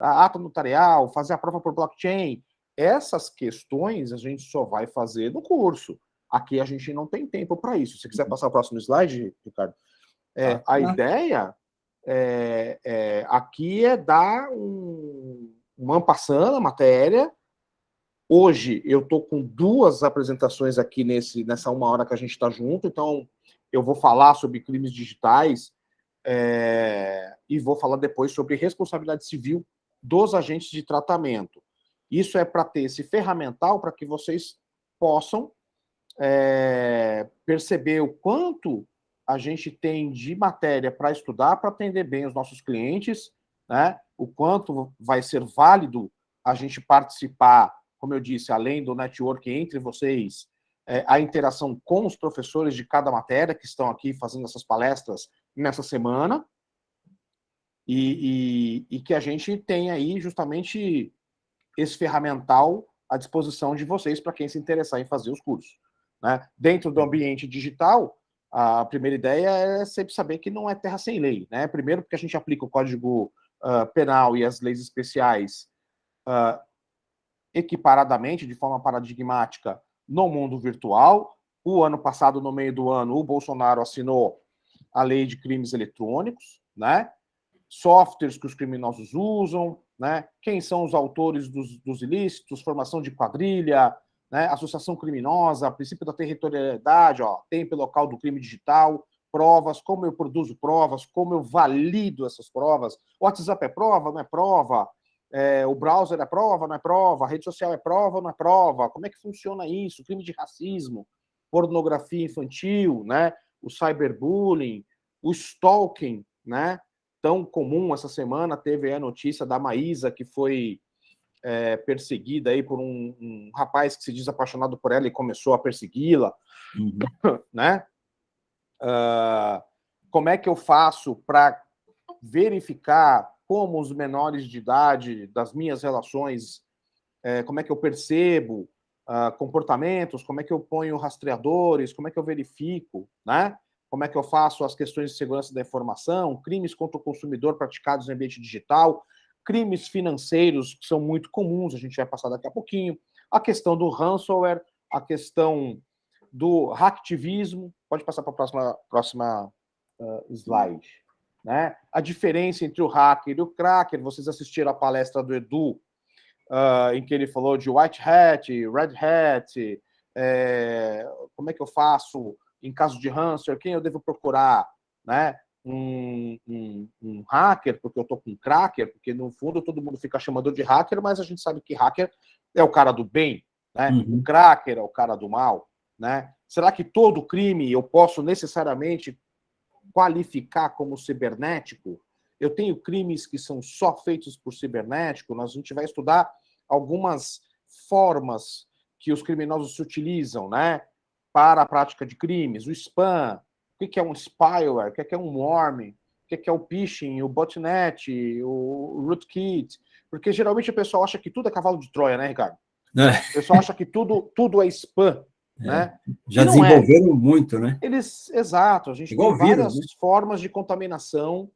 a ata notarial, fazer a prova por blockchain. Essas questões a gente só vai fazer no curso. Aqui a gente não tem tempo para isso. Se quiser passar o próximo slide, Ricardo. A ideia aqui é dar uma ampassando a matéria. Hoje eu estou com 2 apresentações aqui nessa 1 hora que a gente está junto, então eu vou falar sobre crimes digitais e vou falar depois sobre responsabilidade civil dos agentes de tratamento. Isso é para ter esse ferramental para que vocês possam perceber o quanto a gente tem de matéria para estudar, para atender bem os nossos clientes, né? O quanto vai ser válido a gente participar, como eu disse, além do network entre vocês, a interação com os professores de cada matéria que estão aqui fazendo essas palestras nessa semana, e que a gente tem aí justamente esse ferramental à disposição de vocês para quem se interessar em fazer os cursos. Né? Dentro do ambiente digital, a primeira ideia é sempre saber que não é terra sem lei. Né? Primeiro, porque a gente aplica o Código Penal e as leis especiais equiparadamente, de forma paradigmática, no mundo virtual. O ano passado, no meio do ano, o Bolsonaro assinou a lei de crimes eletrônicos, né? Softwares que os criminosos usam, né? Quem são os autores dos ilícitos, formação de quadrilha, né? Associação criminosa, princípio da territorialidade, tempo e local do crime digital, provas, como eu produzo provas, como eu valido essas provas. O WhatsApp é prova, não é prova? O browser é prova, não é prova? A rede social é prova, não é prova? Como é que funciona isso? Crime de racismo, pornografia infantil, né? O cyberbullying, o stalking, né? Tão comum essa semana, teve a notícia da Maísa, que foi perseguida aí por um rapaz que se diz apaixonado por ela e começou a persegui-la, né? Como é que eu faço para verificar como os menores de idade das minhas relações, como é que eu percebo comportamentos, como é que eu ponho rastreadores, como é que eu verifico, né? Como é que eu faço as questões de segurança da informação, crimes contra o consumidor praticados no ambiente digital, crimes financeiros que são muito comuns, a gente vai passar daqui a pouquinho, a questão do ransomware, a questão do hacktivismo, pode passar para a próxima slide, né? A diferença entre o hacker e o cracker, vocês assistiram a palestra do Edu, em que ele falou de white hat, red hat, como é que eu faço em caso de ransomware, quem eu devo procurar, né? Um hacker, porque eu estou com um cracker, porque no fundo todo mundo fica chamando de hacker, mas a gente sabe que hacker é o cara do bem, né? O cracker é o cara do mal, né? Será que todo crime eu posso necessariamente qualificar como cibernético? Eu tenho crimes que são só feitos por cibernético, a gente vai estudar algumas formas que os criminosos se utilizam, né, para a prática de crimes, o spam, o que é um spyware, o que é um worm, o que é o phishing, o botnet, o rootkit, porque geralmente o pessoal acha que tudo é cavalo de Troia, né, Ricardo? O pessoal acha que tudo é spam, né? Já desenvolveram muito, né? Exato, a gente tem várias formas de contaminação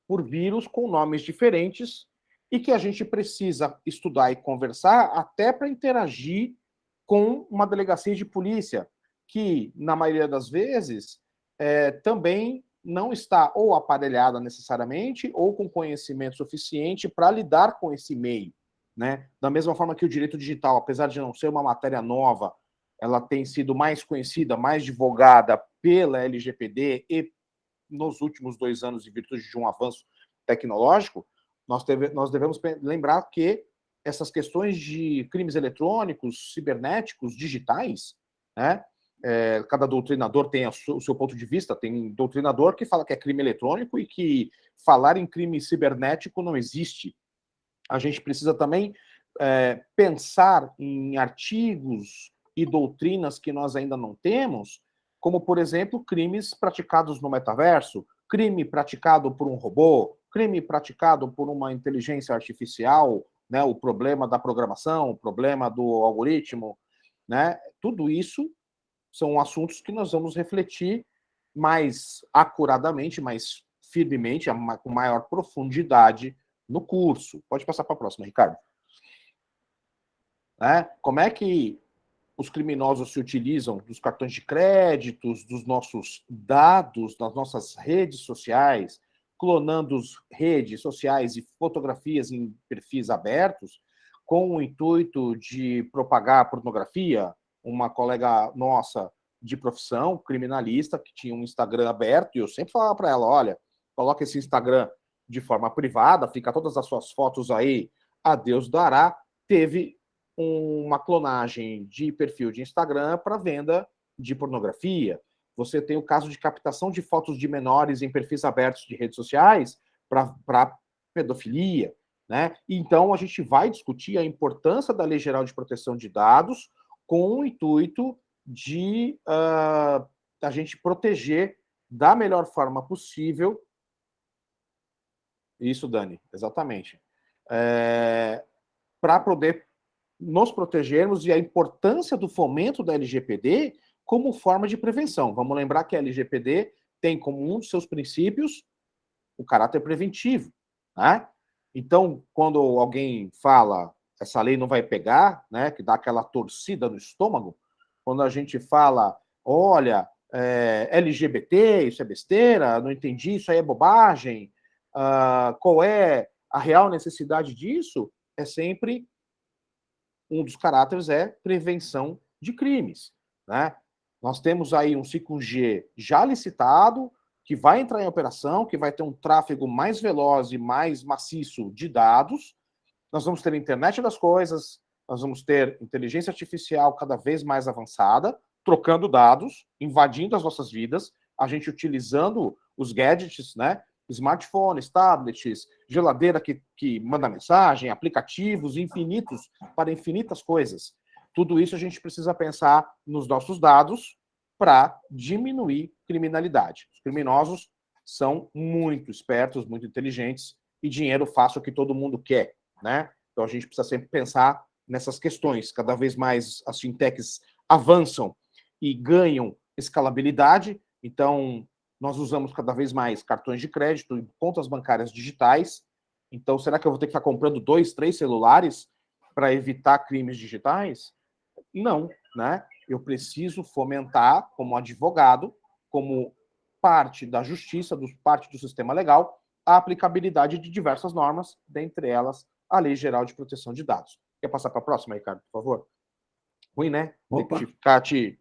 por vírus com nomes diferentes e que a gente precisa estudar e conversar até para interagir com uma delegacia de polícia, que, na maioria das vezes, também não está ou aparelhada necessariamente ou com conhecimento suficiente para lidar com esse meio, né? Da mesma forma que o direito digital, apesar de não ser uma matéria nova, ela tem sido mais conhecida, mais divulgada pela LGPD e nos últimos 2 anos, em virtude de um avanço tecnológico, nós devemos lembrar que essas questões de crimes eletrônicos, cibernéticos, digitais, né? Cada doutrinador tem o seu ponto de vista, tem doutrinador que fala que é crime eletrônico e que falar em crime cibernético não existe. A gente precisa também pensar em artigos e doutrinas que nós ainda não temos, como, por exemplo, crimes praticados no metaverso, crime praticado por um robô, crime praticado por uma inteligência artificial, né, o problema da programação, o problema do algoritmo, né? Tudo isso são assuntos que nós vamos refletir mais acuradamente, mais firmemente, com maior profundidade no curso. Pode passar para a próxima, Ricardo. Né? Como é que os criminosos se utilizam dos cartões de créditos, dos nossos dados, das nossas redes sociais, clonando redes sociais e fotografias em perfis abertos, com o intuito de propagar pornografia. Uma colega nossa de profissão, criminalista, que tinha um Instagram aberto, e eu sempre falava para ela, olha, coloca esse Instagram de forma privada, fica todas as suas fotos aí, a Deus dará. Teve uma clonagem de perfil de Instagram para venda de pornografia. Você tem o caso de captação de fotos de menores em perfis abertos de redes sociais para pedofilia, né? Então, a gente vai discutir a importância da Lei Geral de Proteção de Dados com o intuito de a gente proteger da melhor forma possível. Isso, Dani, exatamente. Para poder nos protegermos e a importância do fomento da LGPD como forma de prevenção. Vamos lembrar que a LGPD tem como um dos seus princípios o caráter preventivo, né? Então, quando alguém fala essa lei não vai pegar, né, que dá aquela torcida no estômago, quando a gente fala, olha, LGBT, isso é besteira, não entendi, isso aí é bobagem, qual é a real necessidade disso? É sempre um dos caráteres é prevenção de crimes, né? Nós temos aí um 5G já licitado, que vai entrar em operação, que vai ter um tráfego mais veloz e mais maciço de dados. Nós vamos ter a internet das coisas, nós vamos ter inteligência artificial cada vez mais avançada, trocando dados, invadindo as nossas vidas, a gente utilizando os gadgets, né? Smartphones, tablets, geladeira que manda mensagem, aplicativos infinitos para infinitas coisas. Tudo isso a gente precisa pensar nos nossos dados para diminuir criminalidade. Os criminosos são muito espertos, muito inteligentes, e dinheiro fácil que todo mundo quer, né? Então a gente precisa sempre pensar nessas questões. Cada vez mais as fintechs avançam e ganham escalabilidade, então nós usamos cada vez mais cartões de crédito e contas bancárias digitais. Então, será que eu vou ter que estar comprando 2, 3 celulares para evitar crimes digitais? Não, né? Eu preciso fomentar, como advogado, como parte da justiça, parte do sistema legal, a aplicabilidade de diversas normas, dentre elas a Lei Geral de Proteção de Dados. Quer passar para a próxima, Ricardo, por favor? Ruim, né? Tem que ficar te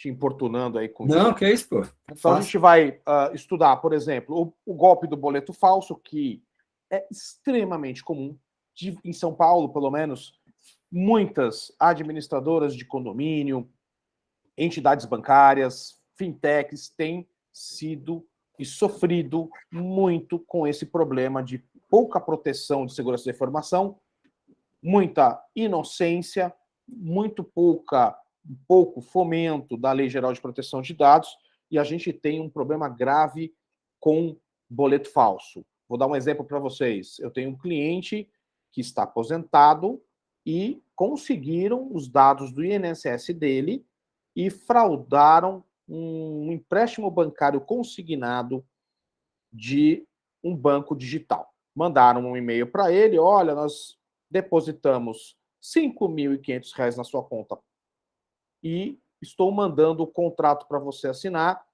importunando aí com isso. Não, que é isso, pô. Então, a gente vai estudar, por exemplo, o golpe do boleto falso, que é extremamente comum. Em São Paulo, pelo menos, muitas administradoras de condomínio, entidades bancárias, fintechs têm sido e sofrido muito com esse problema de pouca proteção de segurança da informação, muita inocência, muito pouco fomento da Lei Geral de Proteção de Dados, e a gente tem um problema grave com boleto falso. Vou dar um exemplo para vocês. Eu tenho um cliente que está aposentado e conseguiram os dados do INSS dele e fraudaram um empréstimo bancário consignado de um banco digital. Mandaram um e-mail para ele, olha, nós depositamos R$ 5.500 na sua conta e estou mandando o contrato para você assinar,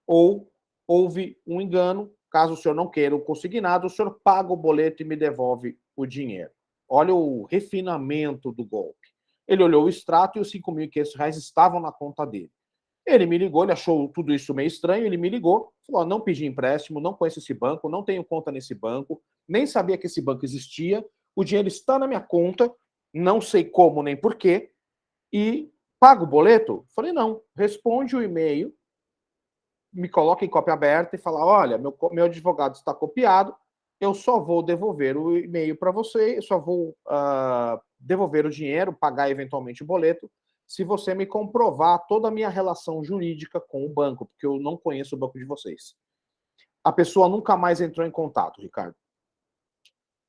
ou houve um engano, caso o senhor não queira o consignado, o senhor paga o boleto e me devolve o dinheiro. Olha o refinamento do golpe. Ele olhou o extrato e os R$ 5.500 estavam na conta dele. Ele me ligou, ele achou tudo isso meio estranho, ele me ligou, falou, não pedi empréstimo, não conheço esse banco, não tenho conta nesse banco, nem sabia que esse banco existia, o dinheiro está na minha conta, não sei como nem porquê, e paga o boleto? Falei, não, responde o e-mail, me coloca em cópia aberta e fala, olha, meu advogado está copiado, eu só vou devolver o e-mail para você, eu só vou devolver o dinheiro, pagar eventualmente o boleto, se você me comprovar toda a minha relação jurídica com o banco, porque eu não conheço o banco de vocês. A pessoa nunca mais entrou em contato, Ricardo.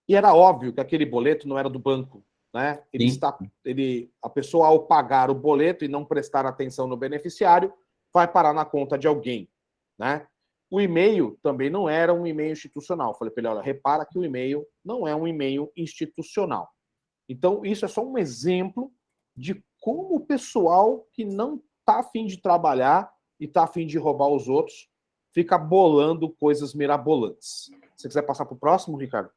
E era óbvio que aquele boleto não era do banco, né? A pessoa, ao pagar o boleto e não prestar atenção no beneficiário, vai parar na conta de alguém, né? O e-mail também não era um e-mail institucional. Falei para ele, olha, repara que o e-mail não é um e-mail institucional. Então, isso é só um exemplo de como o pessoal que não está a fim de trabalhar e está a fim de roubar os outros fica bolando coisas mirabolantes. Se você quiser passar para o próximo, Ricardo.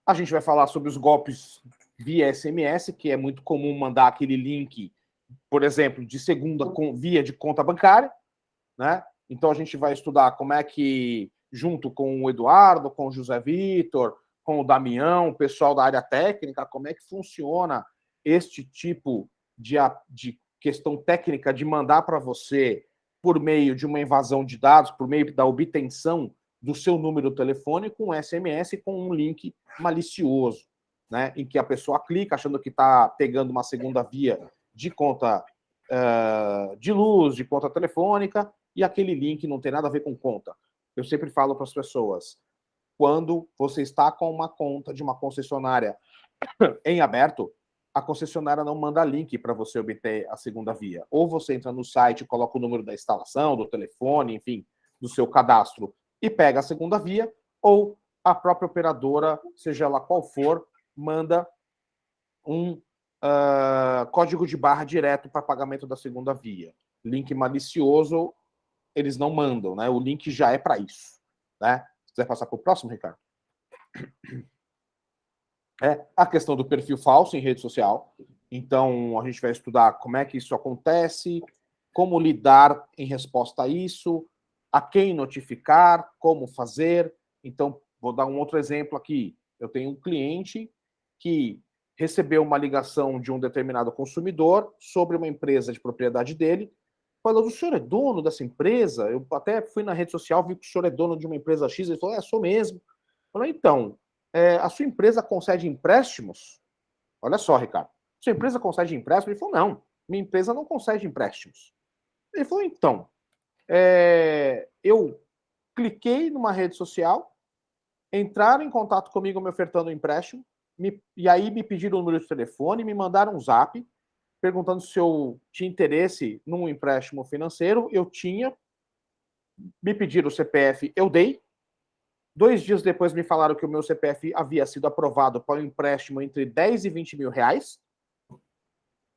A gente vai falar sobre os golpes via SMS, que é muito comum mandar aquele link, por exemplo, de segunda via de conta bancária, né? Então a gente vai estudar como é que, junto com o Eduardo, com o José Vitor, com o Damião, o pessoal da área técnica, como é que funciona este tipo de questão técnica de mandar para você, por meio de uma invasão de dados, por meio da obtenção do seu número telefônico, um SMS com um link malicioso, né? Em que a pessoa clica achando que está pegando uma segunda via de conta de luz, de conta telefônica, e aquele link não tem nada a ver com conta. Eu sempre falo para as pessoas, quando você está com uma conta de uma concessionária em aberto, a concessionária não manda link para você obter a segunda via. Ou você entra no site, coloca o número da instalação, do telefone, enfim, do seu cadastro, e pega a segunda via, ou a própria operadora, seja ela qual for, manda um código de barra direto para pagamento da segunda via. Link malicioso, eles não mandam, né? O link já é para isso, né? Se quiser passar para o próximo, Ricardo. A questão do perfil falso em rede social. Então, a gente vai estudar como é que isso acontece, como lidar em resposta a isso, a quem notificar, como fazer. Então, vou dar um outro exemplo aqui. Eu tenho um cliente que recebeu uma ligação de um determinado consumidor sobre uma empresa de propriedade dele, falou, o senhor é dono dessa empresa? Eu até fui na rede social, vi que o senhor é dono de uma empresa X. Ele falou, sou mesmo. Eu falei, então, a sua empresa concede empréstimos? Olha só, Ricardo. Sua empresa concede empréstimo? Ele falou, não, minha empresa não concede empréstimos. Ele falou, então, eu cliquei numa rede social, entraram em contato comigo me ofertando um empréstimo, e aí me pediram o número de telefone, me mandaram um zap, perguntando se eu tinha interesse num empréstimo financeiro. Eu tinha. Me pediram o CPF, eu dei. 2 dias depois me falaram que o meu CPF havia sido aprovado para um empréstimo entre 10 e 20 mil reais.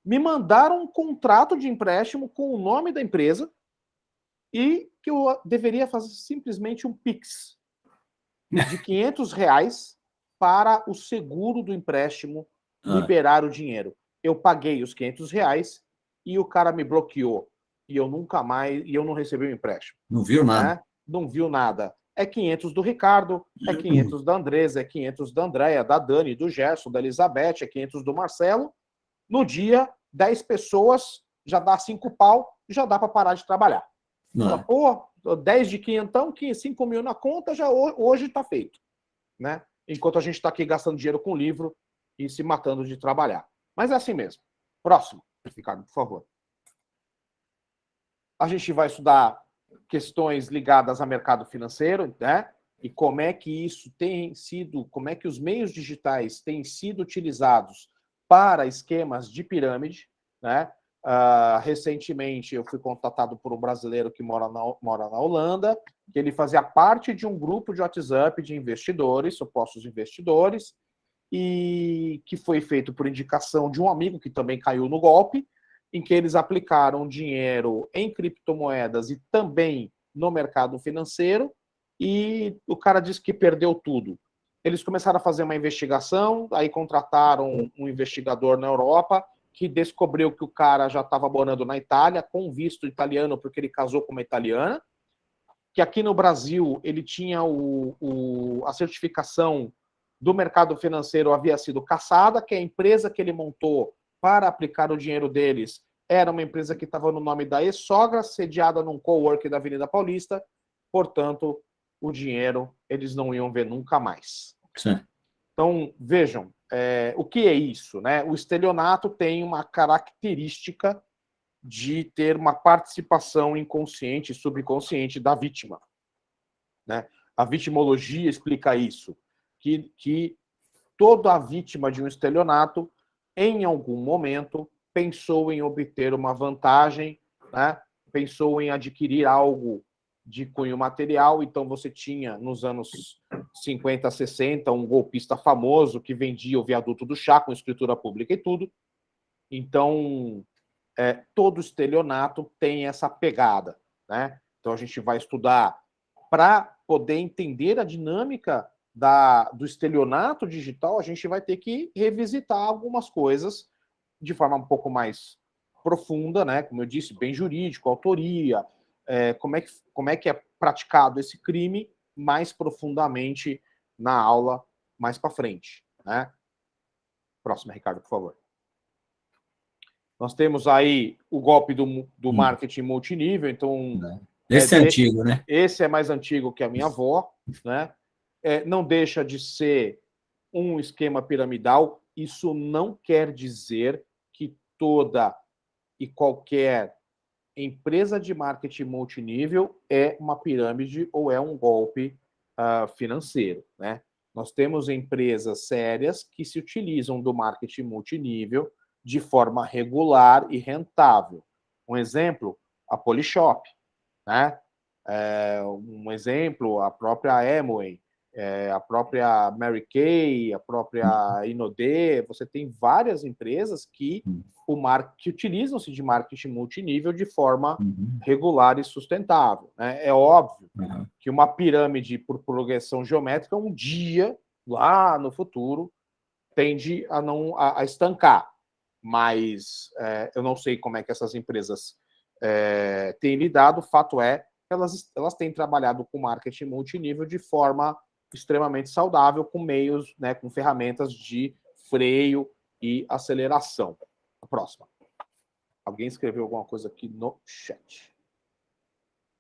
Me mandaram um contrato de empréstimo com o nome da empresa e que eu deveria fazer simplesmente um Pix de 500 reais para o seguro do empréstimo liberar o dinheiro. Eu paguei os 500 reais e o cara me bloqueou. E eu nunca mais, e eu não recebi o empréstimo. Não viu nada. Né? Não viu nada. É 500 do Ricardo, é 500 da Andresa, é 500 da Andréia, da Dani, do Gerson, da Elizabeth, é 500 do Marcelo. No dia, 10 pessoas, já dá 5 pau, já dá para parar de trabalhar. Fala, pô, 10 de quinhentão, 5 mil na conta, já hoje está feito. Né? Enquanto a gente está aqui gastando dinheiro com livro e se matando de trabalhar. Mas é assim mesmo. Próximo, Ricardo, por favor. A gente vai estudar questões ligadas ao mercado financeiro, né? E como é que isso tem sido, como é que os meios digitais têm sido utilizados para esquemas de pirâmide, né? Recentemente eu fui contatado por um brasileiro que mora na Holanda, que ele fazia parte de um grupo de WhatsApp de investidores, supostos investidores, e que foi feito por indicação de um amigo que também caiu no golpe, em que eles aplicaram dinheiro em criptomoedas e também no mercado financeiro, e o cara disse que perdeu tudo. Eles começaram a fazer uma investigação, aí contrataram um investigador na Europa, que descobriu que o cara já estava morando na Itália, com visto italiano, porque ele casou com uma italiana, que aqui no Brasil ele tinha a certificação do mercado financeiro havia sido cassada, que a empresa que ele montou para aplicar o dinheiro deles era uma empresa que estava no nome da ex-sogra, sediada num coworking da Avenida Paulista, portanto, o dinheiro eles não iam ver nunca mais. Sim. Então, vejam, o que é isso? Né? O estelionato tem uma característica de ter uma participação inconsciente e subconsciente da vítima. Né? A vitimologia explica isso, que toda a vítima de um estelionato, em algum momento, pensou em obter uma vantagem, né, pensou em adquirir algo de cunho material, então você tinha, nos anos 50, 60, um golpista famoso que vendia o viaduto do chá com escritura pública e tudo. Então, todo estelionato tem essa pegada, né? Então, a gente vai estudar para poder entender a dinâmica do estelionato digital, a gente vai ter que revisitar algumas coisas de forma um pouco mais profunda, né? Como eu disse, bem jurídico, autoria, como é que é praticado esse crime mais profundamente na aula mais para frente, né? Próxima, Ricardo, por favor. Nós temos aí o golpe do marketing multinível, então... Esse é antigo, né? Esse é mais antigo que a minha avó, né? Não deixa de ser um esquema piramidal. Isso não quer dizer que toda e qualquer empresa de marketing multinível é uma pirâmide ou é um golpe financeiro, né? Nós temos empresas sérias que se utilizam do marketing multinível de forma regular e rentável. Um exemplo, a Polishop, né? Um exemplo, a própria Amway, a própria Mary Kay, a própria Inodê. Você tem várias empresas que utilizam-se de marketing multinível de forma regular e sustentável, né? É óbvio que uma pirâmide por progressão geométrica, um dia, lá no futuro, tende a estancar. Mas eu não sei como é que essas empresas têm lidado. O fato é que elas têm trabalhado com marketing multinível de forma extremamente saudável, com meios, né, com ferramentas de freio e aceleração. A próxima. Alguém escreveu alguma coisa aqui no chat.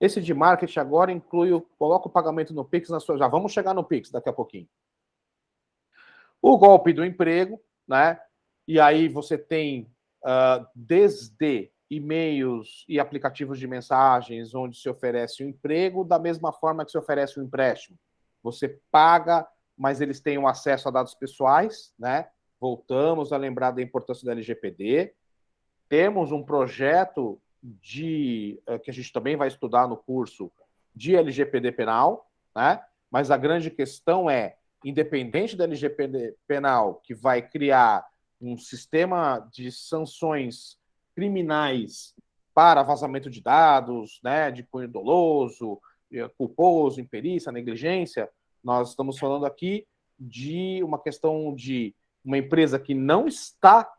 Esse de marketing agora inclui, coloca o pagamento no Pix na sua... Já vamos chegar no Pix daqui a pouquinho. O golpe do emprego, né? E aí você tem desde e-mails e aplicativos de mensagens onde se oferece um emprego, da mesma forma que se oferece um empréstimo. Você paga, mas eles têm um acesso a dados pessoais, né? Voltamos a lembrar da importância da LGPD. Temos um projeto que a gente também vai estudar no curso de LGPD penal, né? Mas a grande questão é, independente da LGPD penal, que vai criar um sistema de sanções criminais para vazamento de dados, né, de cunho doloso, culposo, imperícia, negligência, nós estamos falando aqui de uma questão de uma empresa que não está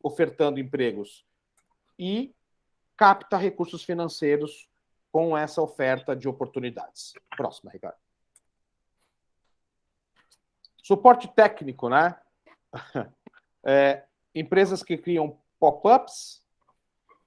ofertando empregos e capta recursos financeiros com essa oferta de oportunidades. Próxima, Ricardo. Suporte técnico, né? Empresas que criam pop-ups,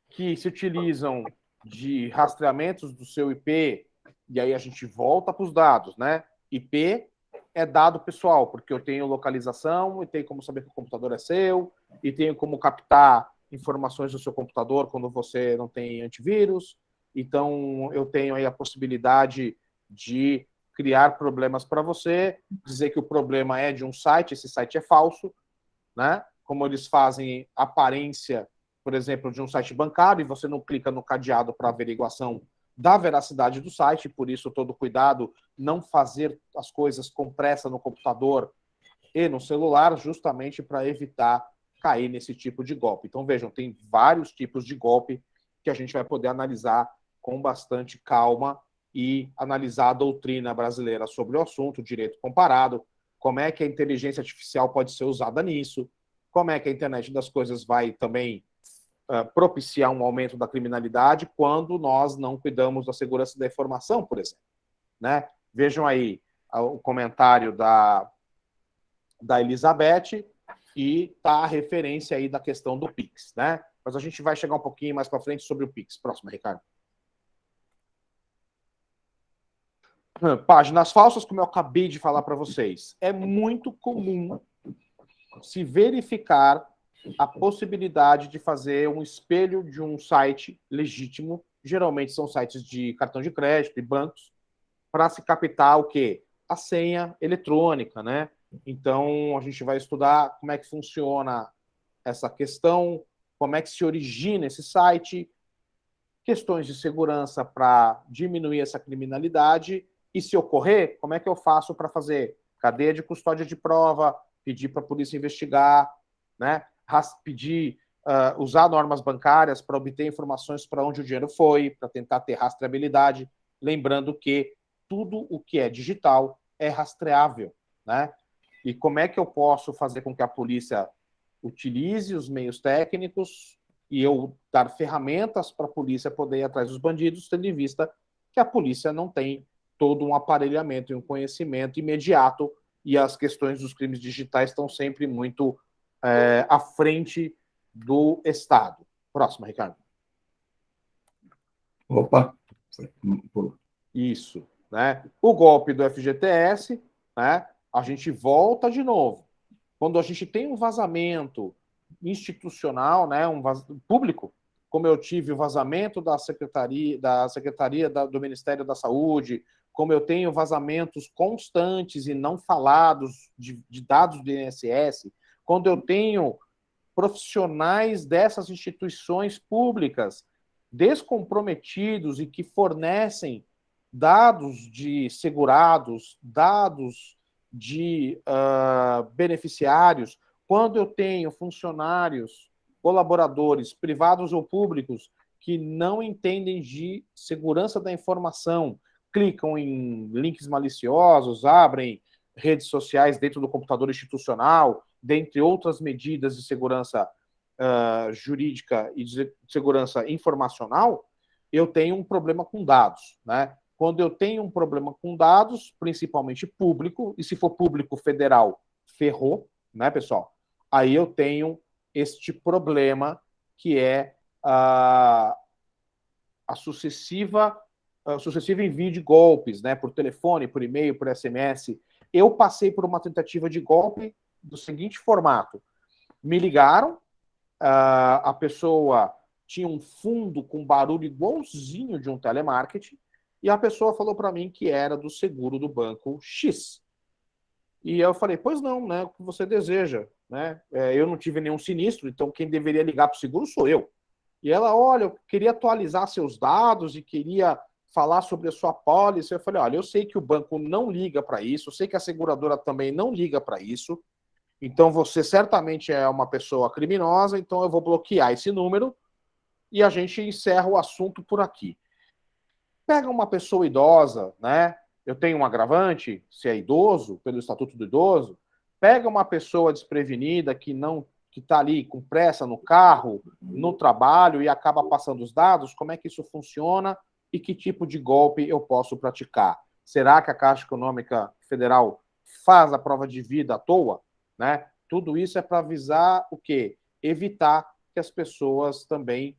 que se utilizam de rastreamentos do seu IP, e aí a gente volta para os dados, né? IP é dado pessoal, porque eu tenho localização, e tenho como saber que o computador é seu, e tenho como captar informações do seu computador quando você não tem antivírus. Então, eu tenho aí a possibilidade de criar problemas para você, dizer que o problema é de um site, esse site é falso, né? Como eles fazem aparência, por exemplo, de um site bancário, e você não clica no cadeado para averiguação da veracidade do site, por isso todo cuidado, não fazer as coisas com pressa no computador e no celular, justamente para evitar cair nesse tipo de golpe. Então, vejam, tem vários tipos de golpe que a gente vai poder analisar com bastante calma e analisar a doutrina brasileira sobre o assunto, direito comparado, como é que a inteligência artificial pode ser usada nisso, como é que a internet das coisas vai também propiciar um aumento da criminalidade quando nós não cuidamos da segurança da informação, por exemplo, né? Vejam aí o comentário da Elizabeth e tá a referência aí da questão do Pix, né? Mas a gente vai chegar um pouquinho mais para frente sobre o Pix. Próximo, Ricardo. Páginas falsas, como eu acabei de falar para vocês. É muito comum se verificar a possibilidade de fazer um espelho de um site legítimo, geralmente são sites de cartão de crédito e bancos, para se captar o quê? A senha eletrônica, né? Então, a gente vai estudar como é que funciona essa questão, como é que se origina esse site, questões de segurança para diminuir essa criminalidade, e se ocorrer, como é que eu faço para fazer cadeia de custódia de prova, pedir para a polícia investigar, né? Pedir, usar normas bancárias para obter informações para onde o dinheiro foi, para tentar ter rastreabilidade, lembrando que tudo o que é digital é rastreável, né? E como é que eu posso fazer com que a polícia utilize os meios técnicos e eu dar ferramentas para a polícia poder ir atrás dos bandidos, tendo em vista que a polícia não tem todo um aparelhamento e um conhecimento imediato, e as questões dos crimes digitais estão sempre muito à frente do Estado. Próximo, Ricardo. Opa! Isso, né? O golpe do FGTS, né? A gente volta de novo. Quando a gente tem um vazamento institucional, né, público, como eu tive o vazamento da Secretaria do Ministério da Saúde, como eu tenho vazamentos constantes e não falados de dados do INSS, quando eu tenho profissionais dessas instituições públicas descomprometidos e que fornecem dados de segurados, dados de beneficiários, quando eu tenho funcionários, colaboradores, privados ou públicos, que não entendem de segurança da informação, clicam em links maliciosos, abrem redes sociais dentro do computador institucional, dentre outras medidas de segurança jurídica e de segurança informacional, eu tenho um problema com dados, né? Quando eu tenho um problema com dados, principalmente público, e se for público federal, ferrou, né, pessoal? Aí eu tenho este problema que é a sucessivo envio de golpes, né, por telefone, por e-mail, por SMS. Eu passei por uma tentativa de golpe do seguinte formato: me ligaram, a pessoa tinha um fundo com barulho igualzinho de um telemarketing, e a pessoa falou para mim que era do seguro do banco X. E eu falei, pois não, né? O que você deseja, né? Eu não tive nenhum sinistro, então quem deveria ligar para o seguro sou eu. E ela, olha, eu queria atualizar seus dados e queria falar sobre a sua pólice. Eu falei, olha, eu sei que o banco não liga para isso, eu sei que a seguradora também não liga para isso, então você certamente é uma pessoa criminosa, então eu vou bloquear esse número e a gente encerra o assunto por aqui. Pega uma pessoa idosa, né? Eu tenho um agravante, se é idoso, pelo Estatuto do Idoso. Pega uma pessoa desprevenida que está ali com pressa no carro, no trabalho e acaba passando os dados. Como é que isso funciona e que tipo de golpe eu posso praticar? Será que a Caixa Econômica Federal faz a prova de vida à toa? Né? Tudo isso é para avisar o quê? Evitar que as pessoas também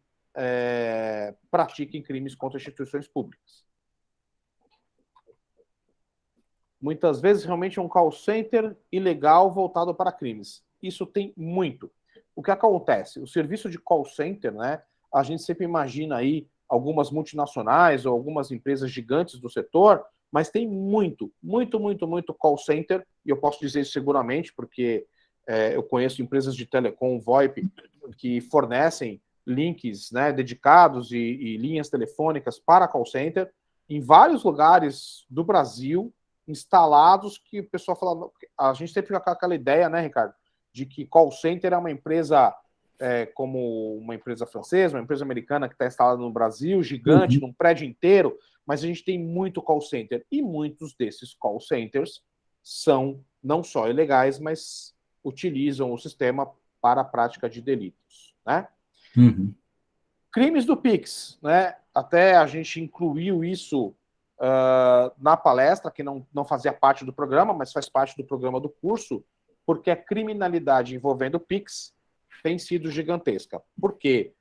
pratiquem crimes contra instituições públicas. Muitas vezes, realmente, é um call center ilegal voltado para crimes. Isso tem muito. O que acontece? O serviço de call center, né? A gente sempre imagina aí algumas multinacionais ou algumas empresas gigantes do setor, mas tem muito call center, e eu posso dizer isso seguramente, porque eu conheço empresas de telecom, VoIP, que fornecem links, né, dedicados e linhas telefônicas para call center em vários lugares do Brasil, instalados, que o pessoal fala... A gente sempre fica com aquela ideia, né, Ricardo, de que call center é uma empresa como uma empresa francesa, uma empresa americana que está instalada no Brasil, gigante, num prédio inteiro, mas a gente tem muito call center, e muitos desses call centers são não só ilegais, mas utilizam o sistema para a prática de delitos, né? Crimes do Pix, né? Até a gente incluiu isso na palestra, que não fazia parte do programa, mas faz parte do programa do curso, porque a criminalidade envolvendo o Pix tem sido gigantesca. Por quê?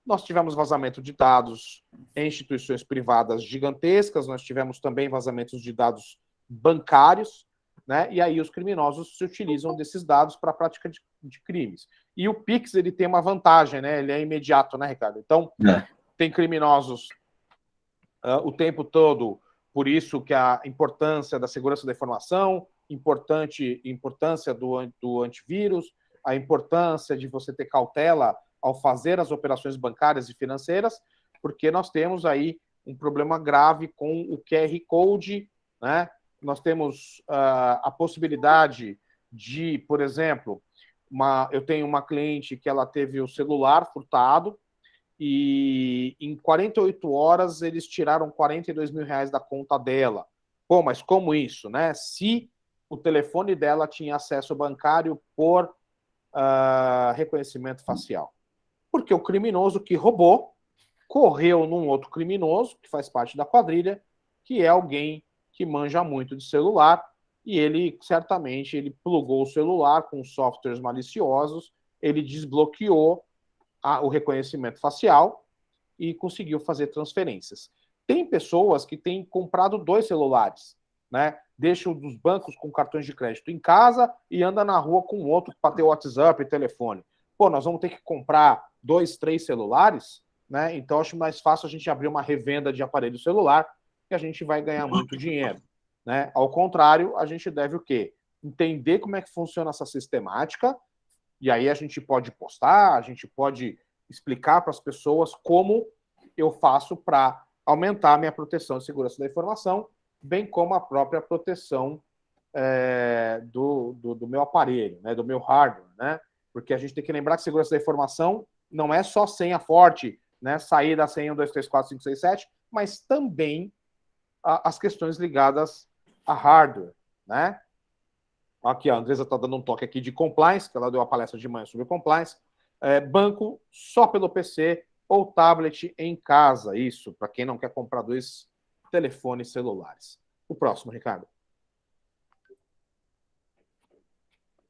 Nós tivemos vazamento de dados em instituições privadas gigantescas, nós tivemos também vazamentos de dados bancários, né? E aí os criminosos se utilizam desses dados para a prática de crimes. E o Pix, ele tem uma vantagem, né? Ele é imediato, né, Ricardo? Então, tem criminosos o tempo todo, por isso que a importância da segurança da informação, importância do antivírus, a importância de você ter cautela ao fazer as operações bancárias e financeiras, porque nós temos aí um problema grave com o QR Code, né? Nós temos a possibilidade de, por exemplo, eu tenho uma cliente que ela teve o celular furtado e em 48 horas eles tiraram 42 mil reais da conta dela. Pô, mas como isso, né? Se o telefone dela tinha acesso bancário por reconhecimento facial. Porque o criminoso que roubou correu num outro criminoso, que faz parte da quadrilha, que é alguém que manja muito de celular, e ele certamente ele plugou o celular com softwares maliciosos, ele desbloqueou o reconhecimento facial e conseguiu fazer transferências. Tem pessoas que têm comprado 2 celulares, né? Deixam dos bancos com cartões de crédito em casa e anda na rua com outro para ter WhatsApp e telefone. Pô, nós vamos ter que comprar 2, 3 celulares, né? Então acho mais fácil a gente abrir uma revenda de aparelho celular e a gente vai ganhar muito dinheiro, né? Ao contrário, a gente deve o quê? Entender como é que funciona essa sistemática, e aí a gente pode postar, a gente pode explicar para as pessoas como eu faço para aumentar a minha proteção e segurança da informação, bem como a própria proteção do meu aparelho, né, do meu hardware, né? Porque a gente tem que lembrar que segurança da informação não é só senha forte, né, sair da senha 1, 2, 3, 4, 5, 6, 7, mas também as questões ligadas a hardware, né? Aqui, a Andresa está dando um toque aqui de compliance, que ela deu uma palestra de manhã sobre compliance. Banco só pelo PC ou tablet em casa. Isso, para quem não quer comprar 2 telefones celulares. O próximo, Ricardo.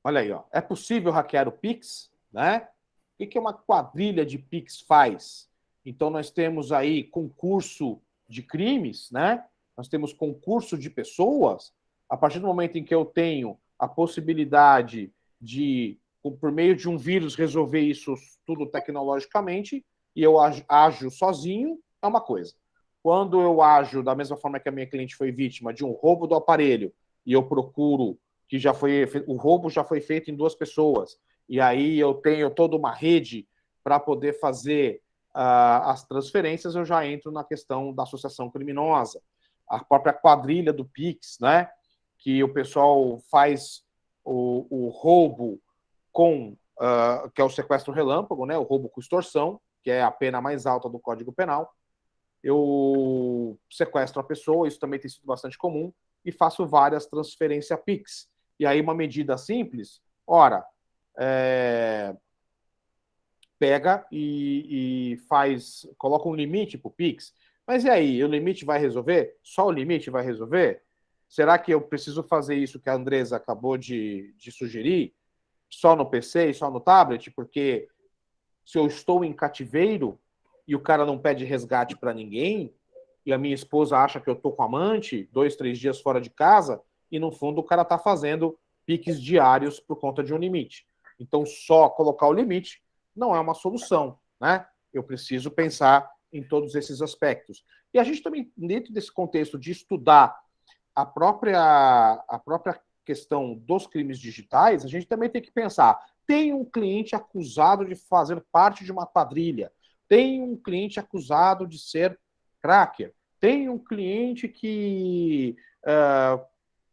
Olha aí, ó. É possível hackear o Pix, né? O que uma quadrilha de Pix faz? Então, nós temos aí concurso de crimes, né? Nós temos concurso de pessoas. A partir do momento em que eu tenho a possibilidade de, por meio de um vírus, resolver isso tudo tecnologicamente, e eu ajo sozinho, é uma coisa. Quando eu ajo da mesma forma que a minha cliente foi vítima de um roubo do aparelho, e eu procuro que o roubo já foi feito em 2 pessoas, e aí eu tenho toda uma rede para poder fazer as transferências, eu já entro na questão da associação criminosa. A própria quadrilha do Pix, né? Que o pessoal faz o roubo que é o sequestro relâmpago, né? O roubo com extorsão, que é a pena mais alta do Código Penal. Eu sequestro a pessoa, isso também tem sido bastante comum, e faço várias transferências Pix. E aí uma medida simples, pega e coloca um limite para o Pix. Mas e aí, o limite vai resolver? Só o limite vai resolver? Será que eu preciso fazer isso que a Andresa acabou de sugerir? Só no PC e só no tablet? Porque se eu estou em cativeiro e o cara não pede resgate para ninguém, e a minha esposa acha que eu estou com amante, 2, 3 dias fora de casa, e no fundo o cara está fazendo piques diários por conta de um limite. Então, só colocar o limite não é uma solução, né? Eu preciso pensar em todos esses aspectos. E a gente também, dentro desse contexto de estudar a própria questão dos crimes digitais, a gente também tem que pensar, tem um cliente acusado de fazer parte de uma quadrilha, tem um cliente acusado de ser cracker, tem um cliente que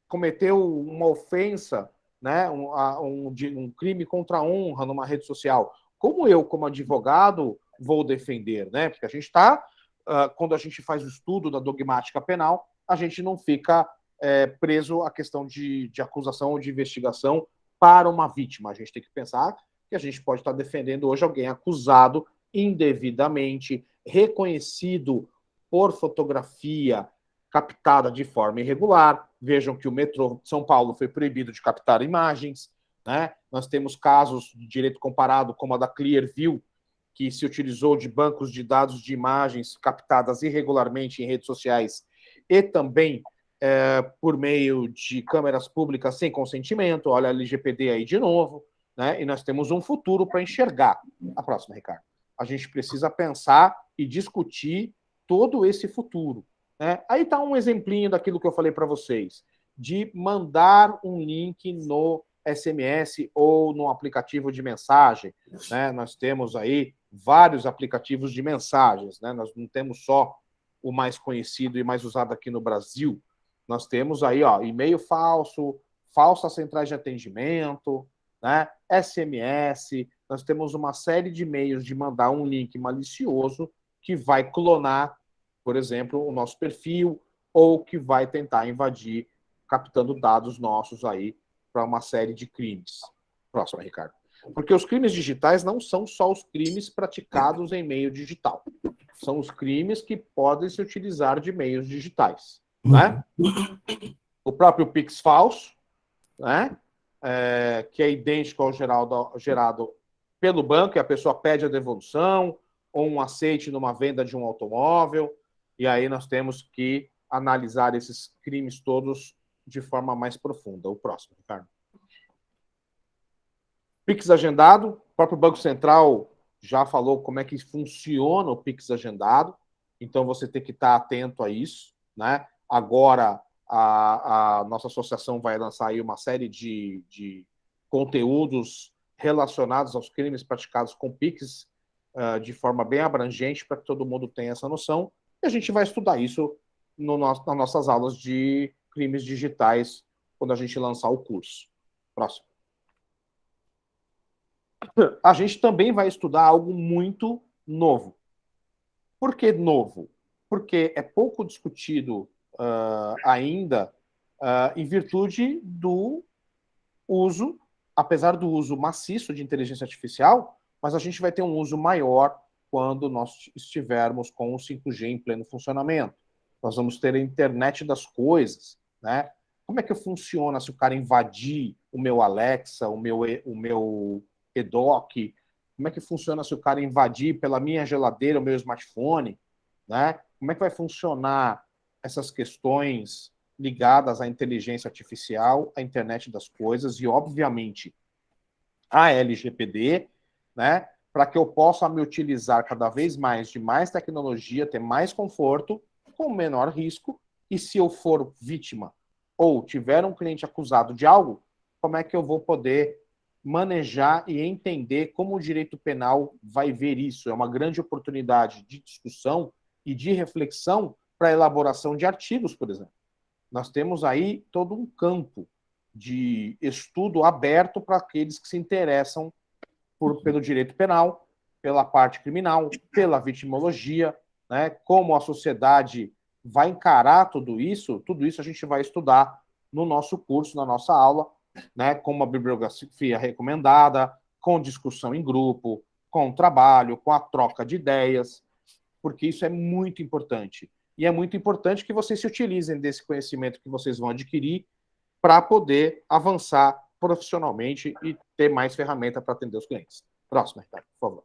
cometeu uma ofensa, né, um crime contra a honra numa rede social. Como eu, como advogado, vou defender, né? Porque a gente está, quando a gente faz o estudo da dogmática penal, a gente não fica preso à questão de acusação ou de investigação para uma vítima. A gente tem que pensar que a gente pode estar defendendo hoje alguém acusado indevidamente, reconhecido por fotografia captada de forma irregular. Vejam que o metrô de São Paulo foi proibido de captar imagens, né? Nós temos casos de direito comparado, como a da Clearview, que se utilizou de bancos de dados de imagens captadas irregularmente em redes sociais e também por meio de câmeras públicas sem consentimento. Olha a LGPD aí de novo, né? E nós temos um futuro para enxergar. A próxima, Ricardo. A gente precisa pensar e discutir todo esse futuro, né? Aí está um exemplinho daquilo que eu falei para vocês, de mandar um link no SMS ou no aplicativo de mensagem, né? Nós temos aí vários aplicativos de mensagens, né? Nós não temos só o mais conhecido e mais usado aqui no Brasil. Nós temos aí, ó, e-mail falso, falsas centrais de atendimento, né? SMS. Nós temos uma série de meios de mandar um link malicioso que vai clonar, por exemplo, o nosso perfil ou que vai tentar invadir, captando dados nossos aí para uma série de crimes. Próximo, Ricardo. Porque os crimes digitais não são só os crimes praticados em meio digital. São os crimes que podem se utilizar de meios digitais, né? O próprio Pix falso, né? Que é idêntico ao gerado pelo banco, e a pessoa pede a devolução ou um aceite numa venda de um automóvel, e aí nós temos que analisar esses crimes todos de forma mais profunda. O próximo, Ricardo. Pix agendado, o próprio Banco Central já falou como é que funciona o Pix agendado, então você tem que estar atento a isso, né? Agora, a nossa associação vai lançar aí uma série de conteúdos relacionados aos crimes praticados com Pix, de forma bem abrangente, para que todo mundo tenha essa noção, e a gente vai estudar isso nas nossas aulas de crimes digitais, quando a gente lançar o curso. Próximo. A gente também vai estudar algo muito novo. Por que novo? Porque é pouco discutido ainda em virtude do uso, apesar do uso maciço de inteligência artificial, mas a gente vai ter um uso maior quando nós estivermos com o 5G em pleno funcionamento. Nós vamos ter a internet das coisas, né? Como é que funciona se o cara invadir o meu Alexa, o meu EDOC? Como é que funciona se o cara invadir pela minha geladeira o meu smartphone? Né? Como é que vai funcionar essas questões ligadas à inteligência artificial, à internet das coisas e, obviamente, à LGPD, né? Para que eu possa me utilizar cada vez mais de mais tecnologia, ter mais conforto, com menor risco, e se eu for vítima ou tiver um cliente acusado de algo, como é que eu vou poder manejar e entender como o direito penal vai ver isso? É uma grande oportunidade de discussão e de reflexão para a elaboração de artigos, por exemplo. Nós temos aí todo um campo de estudo aberto para aqueles que se interessam pelo direito penal, pela parte criminal, pela vitimologia, né? Como a sociedade vai encarar tudo isso a gente vai estudar no nosso curso, na nossa aula, né? Com uma bibliografia recomendada, com discussão em grupo, com trabalho, com a troca de ideias, porque isso é muito importante. E é muito importante que vocês se utilizem desse conhecimento que vocês vão adquirir para poder avançar profissionalmente e ter mais ferramenta para atender os clientes. Próximo, Ricardo, por favor.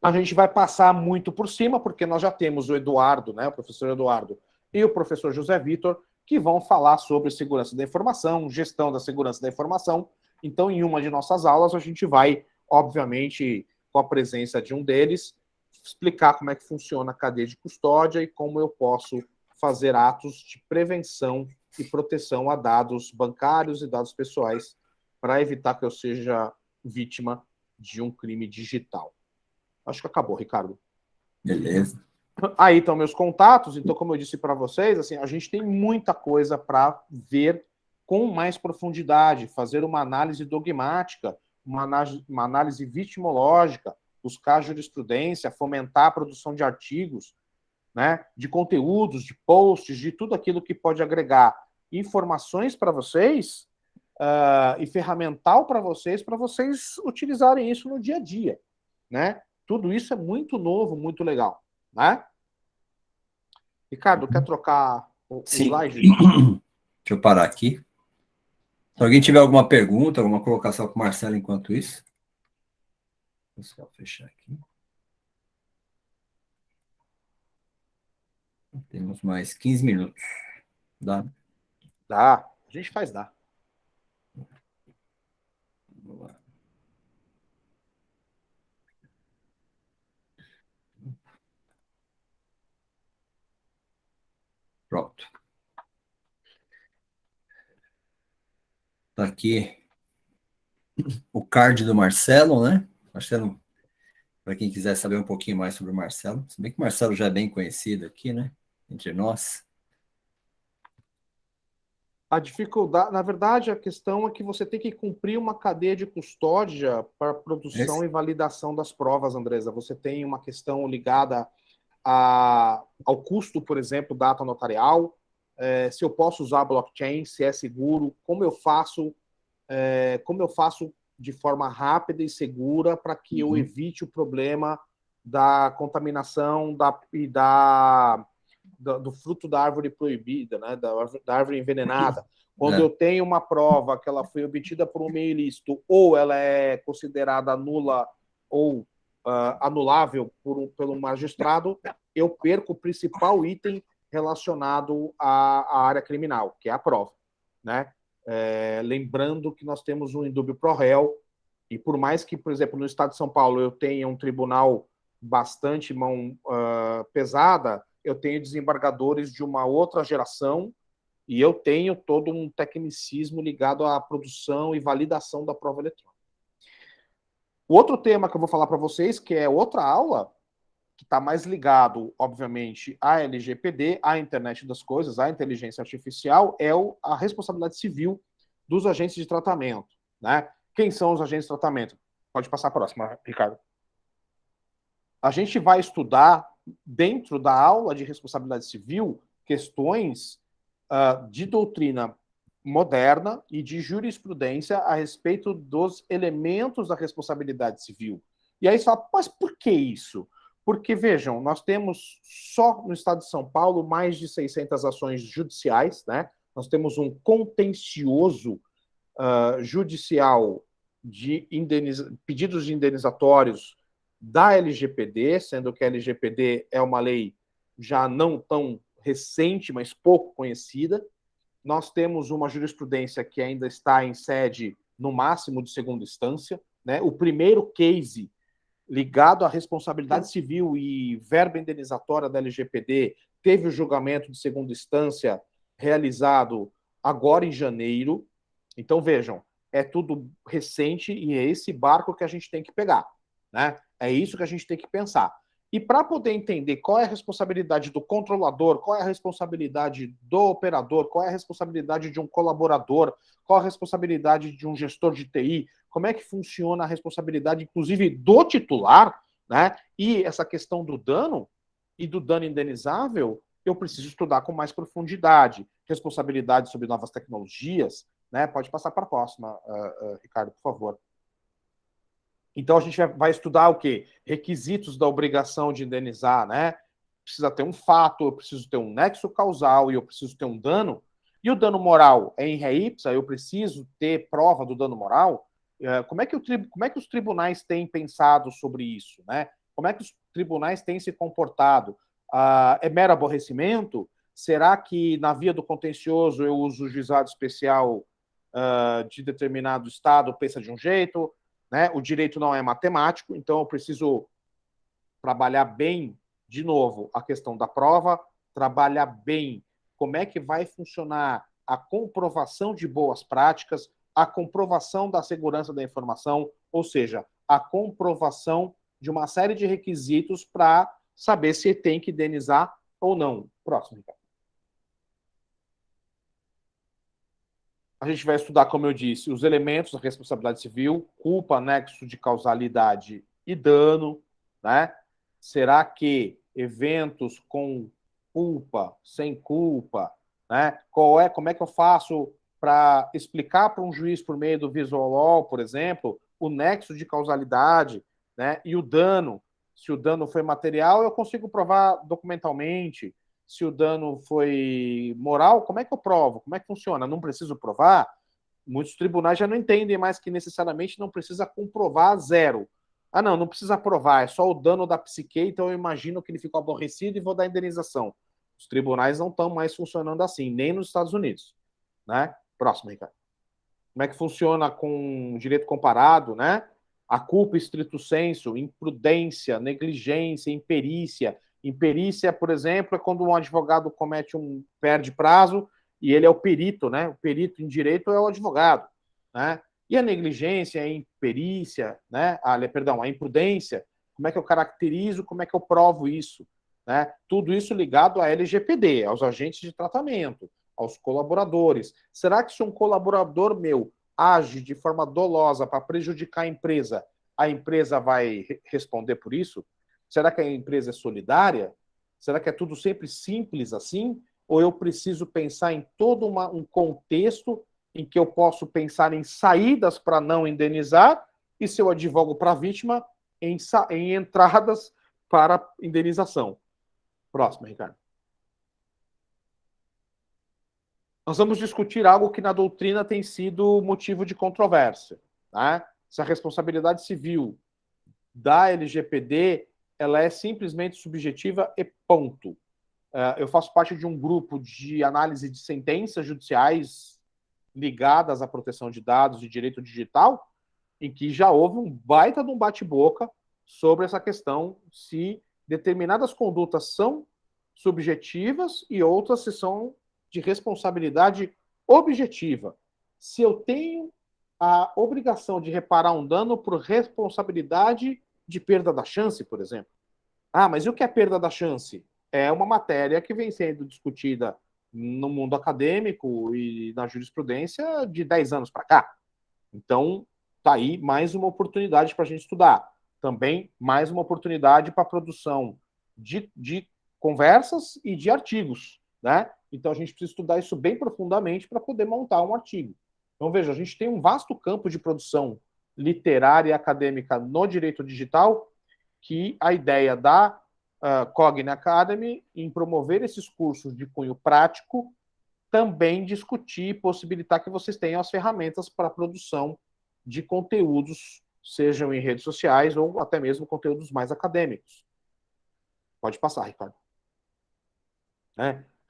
A gente vai passar muito por cima, porque nós já temos o Eduardo, né, o professor Eduardo, e o professor José Vitor, que vão falar sobre segurança da informação, gestão da segurança da informação. Então, em uma de nossas aulas, a gente vai, obviamente, com a presença de um deles, explicar como é que funciona a cadeia de custódia e como eu posso fazer atos de prevenção e proteção a dados bancários e dados pessoais para evitar que eu seja vítima de um crime digital. Acho que acabou, Ricardo. Beleza. Aí estão meus contatos. Então, como eu disse para vocês, assim, a gente tem muita coisa para ver com mais profundidade, fazer uma análise dogmática, uma análise vitimológica, buscar jurisprudência, fomentar a produção de artigos, né, de conteúdos, de posts, de tudo aquilo que pode agregar informações para vocês e ferramental para vocês utilizarem isso no dia a dia, né? Tudo isso é muito novo, muito legal, né? Ricardo, quer trocar o Sim. slide? Deixa eu parar aqui. Se alguém tiver alguma pergunta, alguma colocação com o Marcelo enquanto isso. Vou só fechar aqui. Temos mais 15 minutos. Dá? Dá. A gente faz dá. Vamos lá. Pronto. Tá aqui o card do Marcelo, né? Marcelo, para quem quiser saber um pouquinho mais sobre o Marcelo, se bem que o Marcelo já é bem conhecido aqui, né? Entre nós. A dificuldade, na verdade, a questão é que você tem que cumprir uma cadeia de custódia para produção Esse? e validação das provas, Andresa. Você tem uma questão ligada ao custo, por exemplo, da ata notarial, se eu posso usar blockchain, se é seguro, como eu faço de forma rápida e segura para que eu evite o problema da contaminação do fruto da árvore proibida, né, da árvore envenenada. Quando eu tenho uma prova que ela foi obtida por um meio ilícito, ou ela é considerada nula ou anulável pelo magistrado, eu perco o principal item relacionado à área criminal, que é a prova, né? Lembrando que nós temos um indúbio pro réu, e por mais que, por exemplo, no estado de São Paulo eu tenha um tribunal bastante mão pesada, eu tenho desembargadores de uma outra geração e eu tenho todo um tecnicismo ligado à produção e validação da prova eletrônica. O outro tema que eu vou falar para vocês, que é outra aula, que está mais ligado, obviamente, à LGPD, à internet das coisas, à inteligência artificial, é a responsabilidade civil dos agentes de tratamento, né? Quem são os agentes de tratamento? Pode passar a próxima, Ricardo. A gente vai estudar, dentro da aula de responsabilidade civil, questões de doutrina moderna e de jurisprudência a respeito dos elementos da responsabilidade civil. E aí você fala, mas por que isso? Porque, vejam, nós temos só no estado de São Paulo mais de 600 ações judiciais, né? Nós temos um contencioso judicial de pedidos de indenizatórios da LGPD, sendo que a LGPD é uma lei já não tão recente, mas pouco conhecida. Nós temos uma jurisprudência que ainda está em sede, no máximo, de segunda instância, né? O primeiro case ligado à responsabilidade civil e verba indenizatória da LGPD teve o julgamento de segunda instância realizado agora em janeiro. Então, vejam, é tudo recente e é esse barco que a gente tem que pegar, né? É isso que a gente tem que pensar. E para poder entender qual é a responsabilidade do controlador, qual é a responsabilidade do operador, qual é a responsabilidade de um colaborador, qual é a responsabilidade de um gestor de TI, como é que funciona a responsabilidade, inclusive, do titular, né? E essa questão do dano e do dano indenizável, eu preciso estudar com mais profundidade. Responsabilidade sobre novas tecnologias, né? Pode passar para a próxima, Ricardo, por favor. Então, a gente vai estudar o quê? Requisitos da obrigação de indenizar, né? Precisa ter um fato, eu preciso ter um nexo causal e eu preciso ter um dano. E o dano moral é em ré ipsa, eu preciso ter prova do dano moral? Como é que os tribunais têm pensado sobre isso, né? Como é que os tribunais têm se comportado? É mero aborrecimento? Será que na via do contencioso eu uso o juizado especial de determinado estado, pensa de um jeito? Né? O direito não é matemático, então eu preciso trabalhar bem, de novo, a questão da prova, trabalhar bem como é que vai funcionar a comprovação de boas práticas, a comprovação da segurança da informação, ou seja, a comprovação de uma série de requisitos para saber se tem que indenizar ou não. Próximo, Ricardo. A gente vai estudar, como eu disse, os elementos da responsabilidade civil, culpa, nexo de causalidade e dano, né? Será que eventos com culpa, sem culpa, né? Como é que eu faço para explicar para um juiz por meio do visual law, por exemplo, o nexo de causalidade, né? E o dano, se o dano foi material, eu consigo provar documentalmente. Se o dano foi moral, como é que eu provo? Como é que funciona? Não preciso provar? Muitos tribunais já não entendem mais que necessariamente não precisa comprovar zero. Ah, não precisa provar, é só o dano da psique, então eu imagino que ele ficou aborrecido e vou dar indenização. Os tribunais não estão mais funcionando assim, nem nos Estados Unidos, né? Próximo, Ricardo. Como é que funciona com direito comparado, né? A culpa estricto sensu, imprudência, negligência, imperícia. Imperícia, por exemplo, é quando um advogado perde prazo e ele é o perito, né? O perito em direito é o advogado. né? E a negligência, a imperícia, né? A imprudência, como é que eu caracterizo, como é que eu provo isso? Né? Tudo isso ligado à LGPD, aos agentes de tratamento, aos colaboradores. Será que se um colaborador meu age de forma dolosa para prejudicar a empresa vai responder por isso? Será que a empresa é solidária? Será que é tudo sempre simples assim? Ou eu preciso pensar em todo um contexto em que eu posso pensar em saídas para não indenizar e, se eu advogo para a vítima, em entradas para indenização? Próximo, Ricardo. Nós vamos discutir algo que na doutrina tem sido motivo de controvérsia, né? Se a responsabilidade civil da LGPD ela é simplesmente subjetiva e ponto. Eu faço parte de um grupo de análise de sentenças judiciais ligadas à proteção de dados e direito digital, em que já houve um baita de um bate-boca sobre essa questão, se determinadas condutas são subjetivas e outras se são de responsabilidade objetiva. Se eu tenho a obrigação de reparar um dano por responsabilidade de perda da chance, por exemplo. Ah, mas e o que é perda da chance? É uma matéria que vem sendo discutida no mundo acadêmico e na jurisprudência de 10 anos para cá. Então, tá aí mais uma oportunidade para a gente estudar. Também mais uma oportunidade para a produção de conversas e de artigos, né? Então, a gente precisa estudar isso bem profundamente para poder montar um artigo. Então, veja, a gente tem um vasto campo de produção literária e acadêmica no direito digital, que a ideia da Cogni Academy, em promover esses cursos de cunho prático, também discutir e possibilitar que vocês tenham as ferramentas para a produção de conteúdos, sejam em redes sociais ou até mesmo conteúdos mais acadêmicos. Pode passar, Ricardo.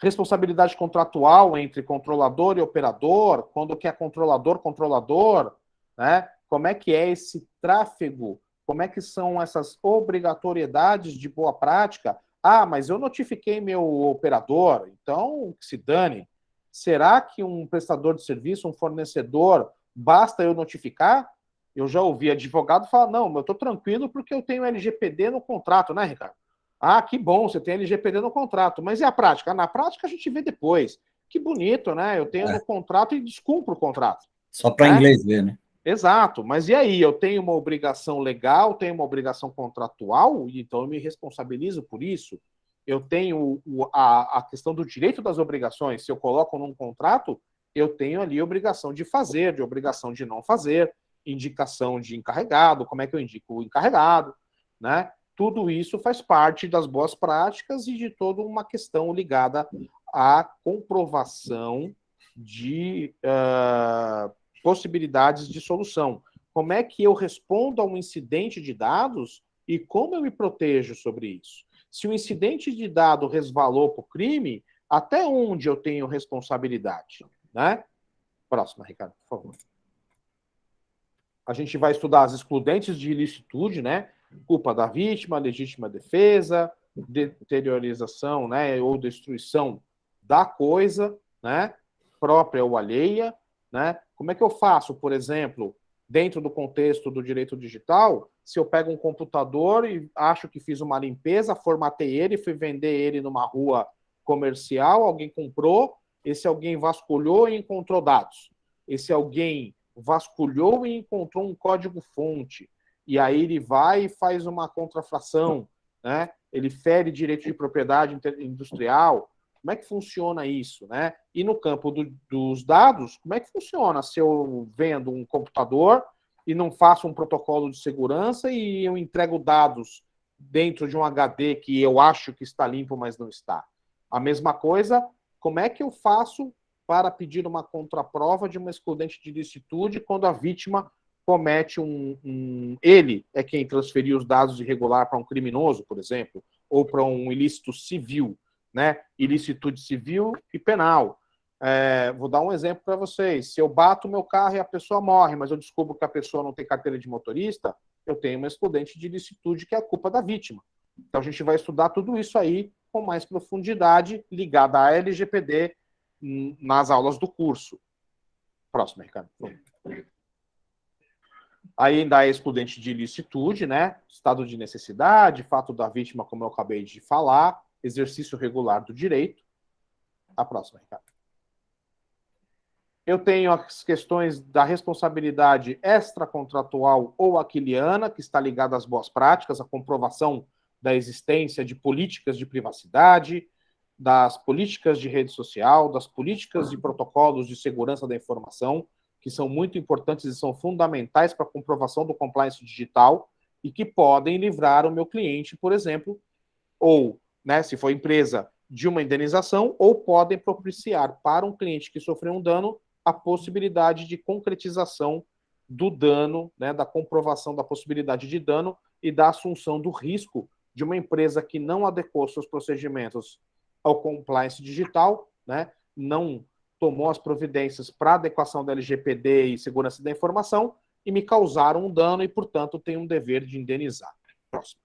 Responsabilidade contratual entre controlador e operador, quando que é controlador, né? Como é que é esse tráfego? Como é que são essas obrigatoriedades de boa prática? Ah, mas eu notifiquei meu operador, então que se dane. Será que um prestador de serviço, um fornecedor, basta eu notificar? Eu já ouvi advogado falar, não, eu estou tranquilo porque eu tenho LGPD no contrato, né, Ricardo? Ah, que bom, você tem LGPD no contrato. Mas e a prática? Na prática a gente vê depois. Que bonito, né? Eu tenho no contrato e descumpro o contrato. Só para inglês ver, né? Exato, mas e aí? Eu tenho uma obrigação legal, tenho uma obrigação contratual, então eu me responsabilizo por isso. Eu tenho a questão do direito das obrigações. Se eu coloco num contrato, eu tenho ali obrigação de fazer, de obrigação de não fazer, indicação de encarregado, como é que eu indico o encarregado, né? Tudo isso faz parte das boas práticas e de toda uma questão ligada à comprovação de possibilidades de solução. Como é que eu respondo a um incidente de dados e como eu me protejo sobre isso? Se o incidente de dado resvalou para o crime, até onde eu tenho responsabilidade? Né? Próxima, Ricardo, por favor. A gente vai estudar as excludentes de ilicitude, né? Culpa da vítima, legítima defesa, deteriorização, né, ou destruição da coisa, né, própria ou alheia, né? Como é que eu faço, por exemplo, dentro do contexto do direito digital, se eu pego um computador e acho que fiz uma limpeza, formatei ele, fui vender ele numa rua comercial, alguém comprou, esse alguém vasculhou e encontrou dados. Esse alguém vasculhou e encontrou um código-fonte. E aí ele vai e faz uma contrafração, né? Ele fere direito de propriedade industrial. Como é que funciona isso, né? E no campo dos dados, como é que funciona se eu vendo um computador e não faço um protocolo de segurança e eu entrego dados dentro de um HD que eu acho que está limpo, mas não está? A mesma coisa, como é que eu faço para pedir uma contraprova de uma excludente de ilicitude quando a vítima comete ele é quem transferiu os dados irregular para um criminoso, por exemplo, ou para um ilícito civil, né? Ilicitude civil e penal. Vou dar um exemplo para vocês. Se eu bato o meu carro e a pessoa morre, mas eu descubro que a pessoa não tem carteira de motorista, eu tenho uma excludente de ilicitude que é a culpa da vítima. Então a gente vai estudar tudo isso aí com mais profundidade, ligada à LGPD nas aulas do curso. Próximo, Ricardo. Aí ainda há excludente de ilicitude, né? Estado de necessidade, fato da vítima, como eu acabei de falar, exercício regular do direito. A próxima, Ricardo. Eu tenho as questões da responsabilidade extracontratual ou aquiliana, que está ligada às boas práticas, à comprovação da existência de políticas de privacidade, das políticas de rede social, das políticas e protocolos de segurança da informação, que são muito importantes e são fundamentais para a comprovação do compliance digital e que podem livrar o meu cliente, por exemplo, ou, né, se for empresa, de uma indenização, ou podem propiciar para um cliente que sofreu um dano a possibilidade de concretização do dano, né, da comprovação da possibilidade de dano e da assunção do risco de uma empresa que não adequou seus procedimentos ao compliance digital, né, não tomou as providências para adequação da LGPD e segurança da informação e me causaram um dano e, portanto, tem um dever de indenizar. Próximo.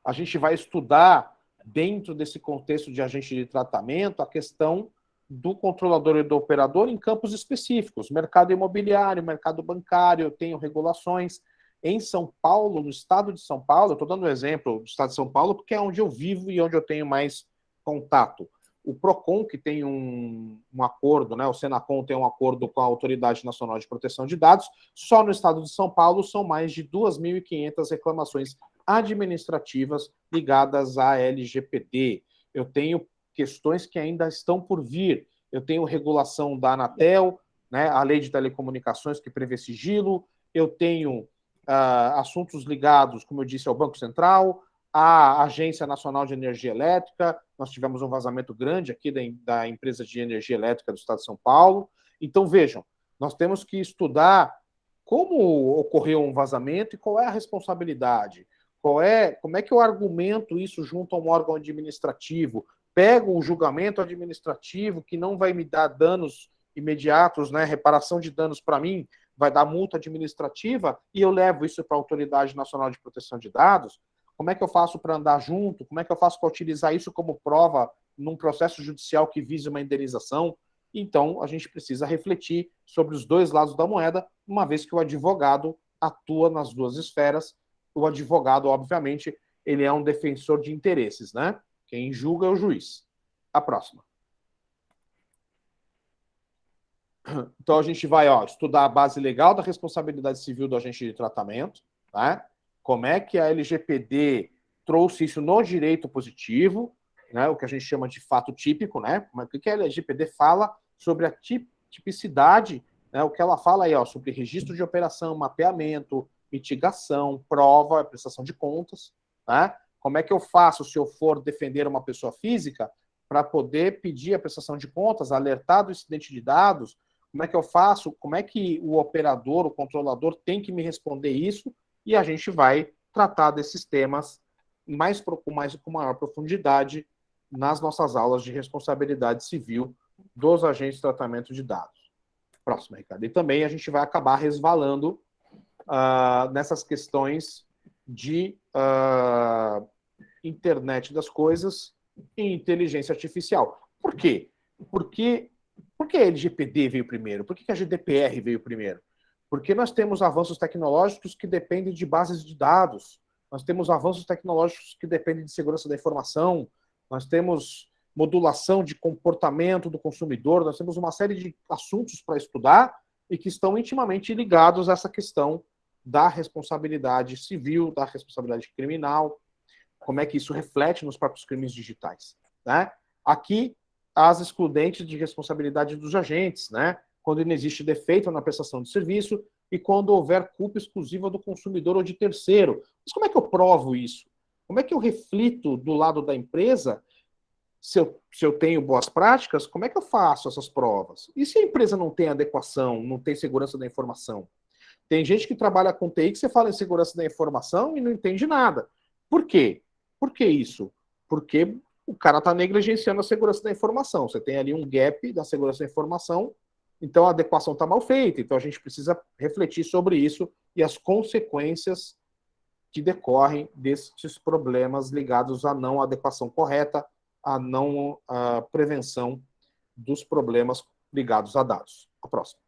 A gente vai estudar, dentro desse contexto de agente de tratamento, a questão do controlador e do operador em campos específicos, mercado imobiliário, mercado bancário, eu tenho regulações. Em São Paulo, no estado de São Paulo, eu estou dando um exemplo do estado de São Paulo, porque é onde eu vivo e onde eu tenho mais contato. O PROCON, que tem um acordo, né, o Senacom tem um acordo com a Autoridade Nacional de Proteção de Dados, só no estado de São Paulo são mais de 2.500 reclamações administrativas ligadas à LGPD. Eu tenho questões que ainda estão por vir. Eu tenho regulação da Anatel, né, a lei de telecomunicações que prevê sigilo, eu tenho assuntos ligados, como eu disse, ao Banco Central, à Agência Nacional de Energia Elétrica. Nós tivemos um vazamento grande aqui da empresa de energia elétrica do Estado de São Paulo. Então, vejam, nós temos que estudar como ocorreu um vazamento e qual é a responsabilidade. Como é que eu argumento isso junto a um órgão administrativo? Pego o julgamento administrativo que não vai me dar danos imediatos, né, reparação de danos para mim, vai dar multa administrativa e eu levo isso para a Autoridade Nacional de Proteção de Dados. Como é que eu faço para andar junto? Como é que eu faço para utilizar isso como prova num processo judicial que vise uma indenização? Então, a gente precisa refletir sobre os dois lados da moeda, uma vez que o advogado atua nas duas esferas. O advogado, obviamente, ele é um defensor de interesses, né? Quem julga é o juiz. A próxima. Então, a gente vai estudar a base legal da responsabilidade civil do agente de tratamento, né? Como é que a LGPD trouxe isso no direito positivo, né? O que a gente chama de fato típico, né? Mas o que a LGPD fala sobre a tipicidade, né? O que ela fala aí, sobre registro de operação, mapeamento, mitigação, prova, prestação de contas, né? Como é que eu faço se eu for defender uma pessoa física para poder pedir a prestação de contas, alertar do incidente de dados? Como é que eu faço? Como é que o operador, o controlador tem que me responder isso? E a gente vai tratar desses temas com maior profundidade nas nossas aulas de responsabilidade civil dos agentes de tratamento de dados. Próximo, Ricardo. E também a gente vai acabar resvalando nessas questões de internet das coisas e inteligência artificial. Por quê? Por que a LGPD veio primeiro? Por que a GDPR veio primeiro? Porque nós temos avanços tecnológicos que dependem de bases de dados, nós temos avanços tecnológicos que dependem de segurança da informação, nós temos modulação de comportamento do consumidor, nós temos uma série de assuntos para estudar e que estão intimamente ligados a essa questão da responsabilidade civil, da responsabilidade criminal, como é que isso reflete nos próprios crimes digitais, né? Aqui, as excludentes de responsabilidade dos agentes, né? Quando não existe defeito na prestação de serviço e quando houver culpa exclusiva do consumidor ou de terceiro. Mas como é que eu provo isso? Como é que eu reflito do lado da empresa? Se eu tenho boas práticas, como é que eu faço essas provas? E se a empresa não tem adequação, não tem segurança da informação? Tem gente que trabalha com TI que você fala em segurança da informação e não entende nada. Por quê? Por que isso? Porque o cara está negligenciando a segurança da informação. Você tem ali um gap da segurança da informação, então a adequação está mal feita. Então a gente precisa refletir sobre isso e as consequências que decorrem desses problemas ligados à não adequação correta, à não prevenção dos problemas ligados a dados. A próxima.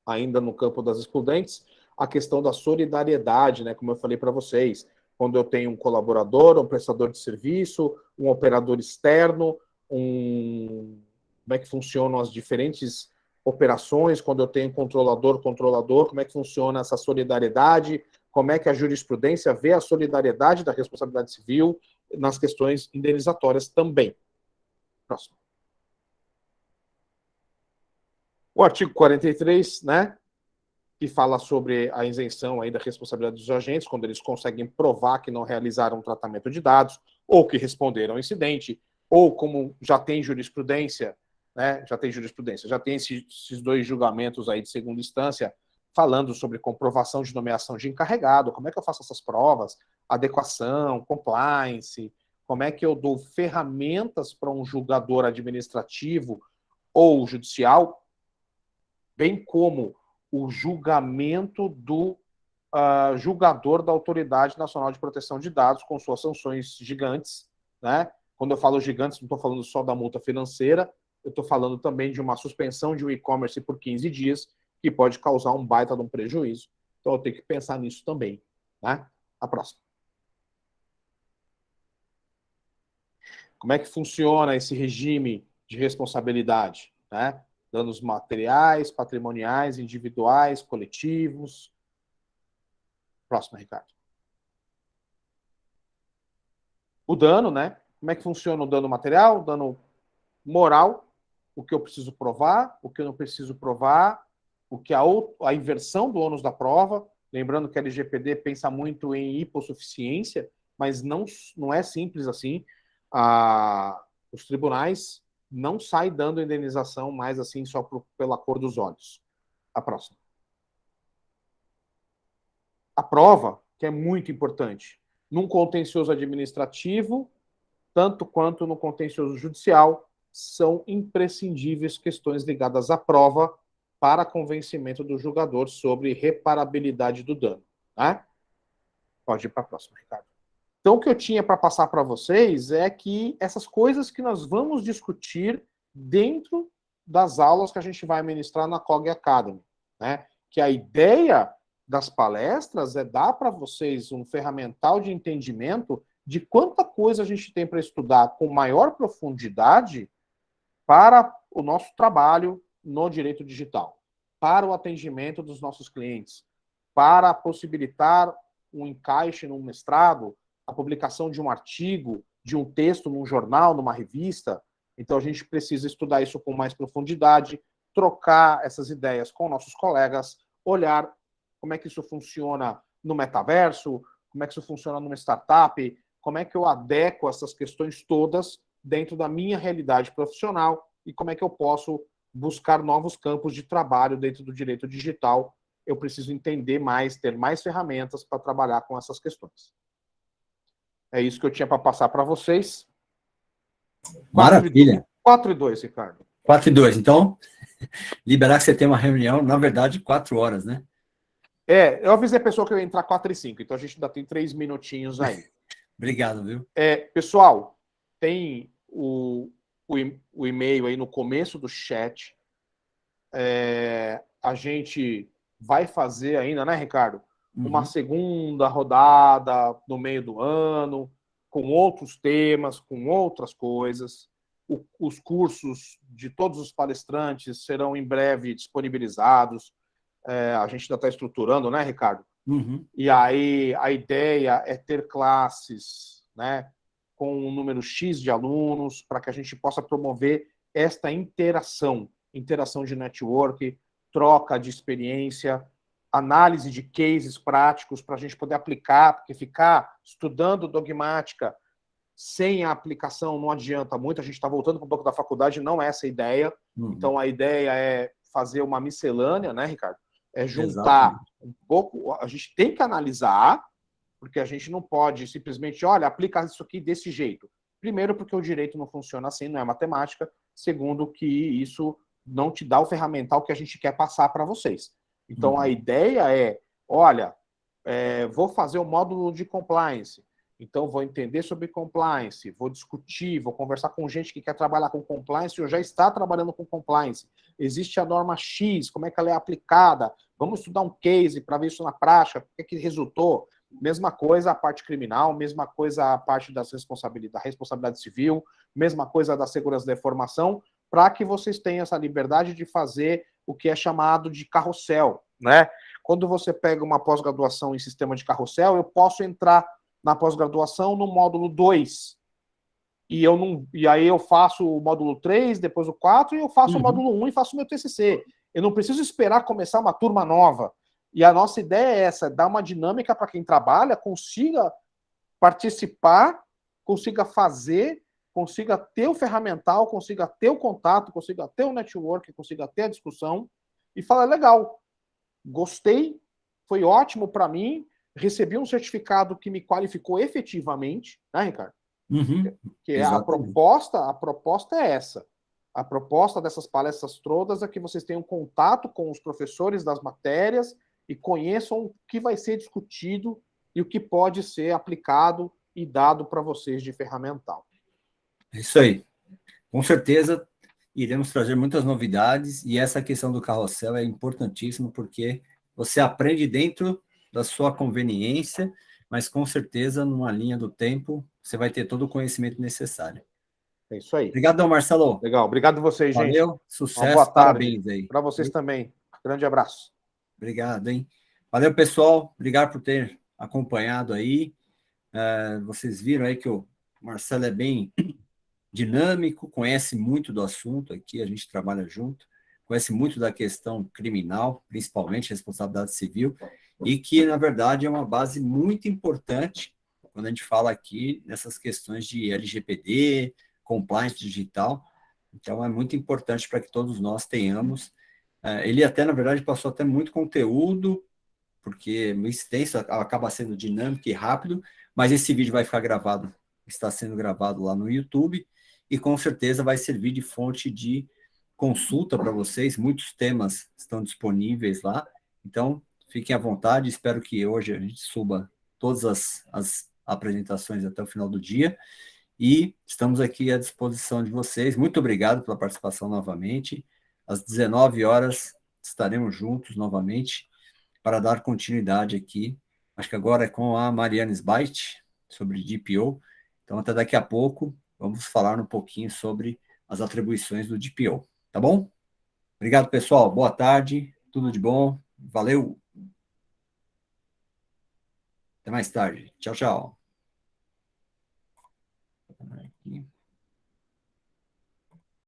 ainda no campo das excludentes, a questão da solidariedade, né? Como eu falei para vocês, quando eu tenho um colaborador, um prestador de serviço, um operador externo, como é que funcionam as diferentes operações, quando eu tenho controlador, como é que funciona essa solidariedade, como é que a jurisprudência vê a solidariedade da responsabilidade civil nas questões indenizatórias também. Próximo. O artigo 43, né, que fala sobre a isenção aí da responsabilidade dos agentes, quando eles conseguem provar que não realizaram um tratamento de dados, ou que responderam ao incidente, ou como já tem jurisprudência, né, já tem esses dois julgamentos aí de segunda instância, falando sobre comprovação de nomeação de encarregado, como é que eu faço essas provas, adequação, compliance, como é que eu dou ferramentas para um julgador administrativo ou judicial, bem como o julgamento do julgador da Autoridade Nacional de Proteção de Dados com suas sanções gigantes, né? Quando eu falo gigantes, não estou falando só da multa financeira, eu estou falando também de uma suspensão de um e-commerce por 15 dias, que pode causar um baita de um prejuízo. Então eu tenho que pensar nisso também, né? A próxima. Como é que funciona esse regime de responsabilidade, né? Danos materiais, patrimoniais, individuais, coletivos. Próximo, Ricardo. O dano, né? Como é que funciona o dano material, o dano moral, o que eu preciso provar, o que eu não preciso provar, o que a inversão do ônus da prova. Lembrando que a LGPD pensa muito em hipossuficiência, mas não é simples assim. Os tribunais não saem dando indenização mais assim só pela cor dos olhos. A próxima. A prova, que é muito importante, num contencioso administrativo, tanto quanto no contencioso judicial, são imprescindíveis questões ligadas à prova para convencimento do julgador sobre reparabilidade do dano. Né? Pode ir para a próxima, Ricardo. Então, o que eu tinha para passar para vocês é que essas coisas que nós vamos discutir dentro das aulas que a gente vai ministrar na COG Academy, né? Que a ideia das palestras é dar para vocês um ferramental de entendimento de quanta coisa a gente tem para estudar com maior profundidade para o nosso trabalho no direito digital, para o atendimento dos nossos clientes, para possibilitar um encaixe num mestrado, a publicação de um artigo, de um texto num jornal, numa revista. Então, a gente precisa estudar isso com mais profundidade, trocar essas ideias com nossos colegas, olhar como é que isso funciona no metaverso, como é que isso funciona numa startup, como é que eu adequo essas questões todas dentro da minha realidade profissional e como é que eu posso buscar novos campos de trabalho dentro do direito digital. Eu preciso entender mais, ter mais ferramentas para trabalhar com essas questões. É isso que eu tinha para passar para vocês. Maravilha. 4 e 2, Ricardo. 4 e 2. Então, liberar que você tem uma reunião, na verdade, 4 horas, né? Eu avisei a pessoa que eu ia entrar 4 e 5, então a gente ainda tem 3 minutinhos aí. Obrigado, viu? Pessoal, tem o e-mail aí no começo do chat. A gente vai fazer ainda, né, Ricardo? Uma segunda rodada no meio do ano, com outros temas, com outras coisas. Os cursos de todos os palestrantes serão em breve disponibilizados. A gente ainda está estruturando, né, Ricardo? E aí a ideia é ter classes, né, com um número X de alunos, para que a gente possa promover esta interação de network, troca de experiência, análise de cases práticos para a gente poder aplicar, porque ficar estudando dogmática sem a aplicação não adianta muito. A gente está voltando para um pouco da faculdade, não é essa a ideia. Então, a ideia é fazer uma miscelânea, né, Ricardo? É juntar um pouco. A gente tem que analisar, porque a gente não pode simplesmente, olha, aplicar isso aqui desse jeito. Primeiro, porque o direito não funciona assim, não é matemática. Segundo, que isso não te dá o ferramental que a gente quer passar para vocês. Então, a ideia é, olha, vou fazer o módulo de compliance. Então, vou entender sobre compliance, vou discutir, vou conversar com gente que quer trabalhar com compliance ou já está trabalhando com compliance. Existe a norma X, como é que ela é aplicada? Vamos estudar um case para ver isso na prática, o que é que resultou? Mesma coisa a parte criminal, mesma coisa a parte da responsabilidade civil, mesma coisa da segurança da informação, para que vocês tenham essa liberdade de fazer o que é chamado de carrossel, né? Quando você pega uma pós-graduação em sistema de carrossel, eu posso entrar na pós-graduação no módulo 2. E aí eu faço o módulo 3, depois o 4, e eu faço o módulo 1 e faço o meu TCC. Eu não preciso esperar começar uma turma nova. E a nossa ideia é essa, dar uma dinâmica para quem trabalha, consiga participar, consiga fazer, consiga ter o ferramental, consiga ter o contato, consiga ter o network, consiga ter a discussão, e falar, legal, gostei, foi ótimo para mim, recebi um certificado que me qualificou efetivamente, né, Ricardo? Que é a proposta é essa. A proposta dessas palestras todas é que vocês tenham contato com os professores das matérias e conheçam o que vai ser discutido e o que pode ser aplicado e dado para vocês de ferramental. É isso aí. Com certeza iremos trazer muitas novidades e essa questão do carrossel é importantíssimo porque você aprende dentro da sua conveniência, mas com certeza numa linha do tempo você vai ter todo o conhecimento necessário. É isso aí. Obrigadão, Marcelo. Legal. Obrigado a vocês, gente. Valeu, sucesso, uma boa tarde. Parabéns aí. Para vocês também. Grande abraço. Obrigado, hein? Valeu, pessoal. Obrigado por ter acompanhado aí. Vocês viram aí que o Marcelo é bem dinâmico, conhece muito do assunto aqui, a gente trabalha junto, conhece muito da questão criminal, principalmente responsabilidade civil, e que, na verdade, é uma base muito importante quando a gente fala aqui nessas questões de LGPD, compliance digital. Então, é muito importante para que todos nós tenhamos. Ele até, na verdade, passou até muito conteúdo, porque o extenso acaba sendo dinâmico e rápido, mas esse vídeo vai ficar gravado, está sendo gravado lá no YouTube, e com certeza vai servir de fonte de consulta para vocês. Muitos temas estão disponíveis lá, então fiquem à vontade. Espero que hoje a gente suba todas as apresentações até o final do dia, e estamos aqui à disposição de vocês. Muito obrigado pela participação novamente. Às 19 horas estaremos juntos novamente para dar continuidade aqui. Acho que agora é com a Mariana Sbait, sobre DPO. Então, até daqui a pouco, vamos falar um pouquinho sobre as atribuições do DPO. Tá bom? Obrigado, pessoal. Boa tarde. Tudo de bom. Valeu. Até mais tarde. Tchau, tchau.